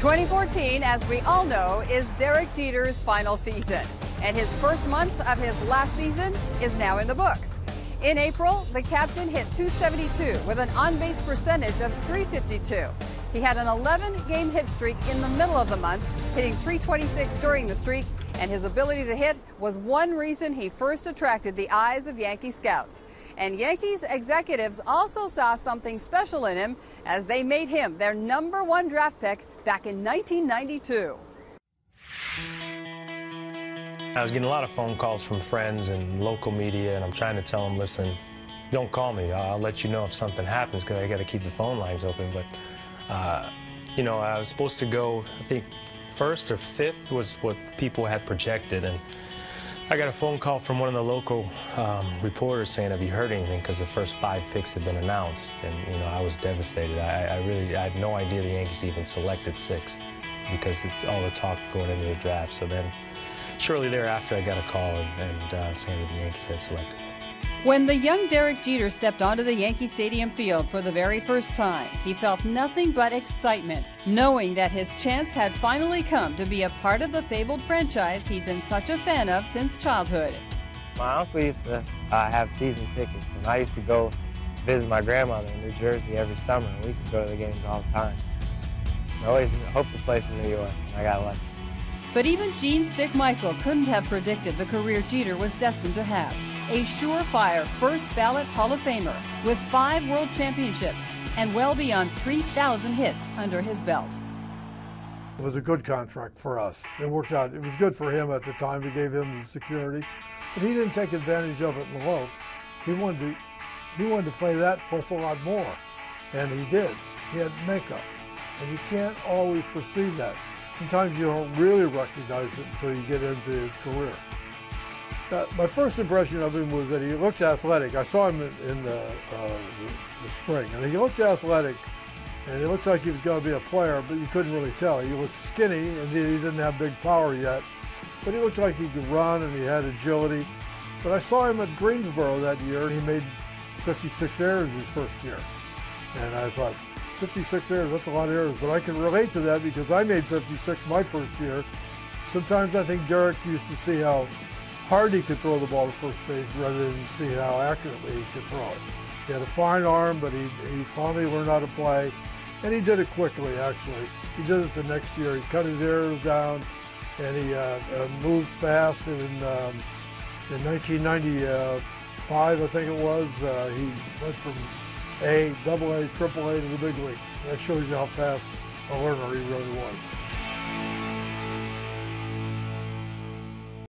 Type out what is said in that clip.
2014, as we all know, is Derek Jeter's final season, and his first month of his last season is now in the books. In April, the captain hit .272 with an on-base percentage of .352. He had an 11-game hit streak in the middle of the month, hitting .326 during the streak, and his ability to hit was one reason he first attracted the eyes of Yankee scouts. And Yankees executives also saw something special in him as they made him their #1 draft pick back in 1992. I was getting a lot of phone calls from friends and local media, and I'm trying to tell them, listen, don't call me. I'll let you know if something happens because I got to keep the phone lines open. But, you know, I was supposed to go, I think, 1st or 5th was what people had projected. And I got a phone call from one of the local reporters saying, have you heard anything? Because the first 5 picks had been announced. And, you know, I was devastated. I had no idea the Yankees even selected 6th because all the talk going into the draft. So then shortly thereafter, I got a call and saying that the Yankees had selected. When the young Derek Jeter stepped onto the Yankee Stadium field for the very first time, he felt nothing but excitement, knowing that his chance had finally come to be a part of the fabled franchise he'd been such a fan of since childhood. My uncle used to have season tickets, and I used to go visit my grandmother in New Jersey every summer. We used to go to the games all the time. I always hoped to play for New York, and I got lucky. But even Gene Stick Michael couldn't have predicted the career Jeter was destined to have. A surefire first-ballot Hall of Famer with 5 World Championships and well beyond 3,000 hits under his belt. It was a good contract for us. It worked out. It was good for him at the time. We gave him the security. But he didn't take advantage of it in love. He wanted to play that plus a lot more. And he did. He had makeup. And you can't always foresee that. Sometimes you don't really recognize it until you get into his career. My first impression of him was that he looked athletic. I saw him in the spring, and he looked athletic, and he looked like he was going to be a player, but you couldn't really tell. He looked skinny, and he didn't have big power yet, but he looked like he could run, and he had agility. But I saw him at Greensboro that year, and he made 56 errors his first year. And I thought, 56 errors, that's a lot of errors, but I can relate to that because I made 56 my first year. Sometimes I think Derek used to see how hard he could throw the ball to first base rather than see how accurately he could throw it. He had a fine arm, but he finally learned how to play, and he did it quickly, actually. He did it the next year. He cut his errors down, and he moved fast, and in 1995, I think it was, he went from A, AA, AAA to the big leagues. That shows you how fast a learner he really was.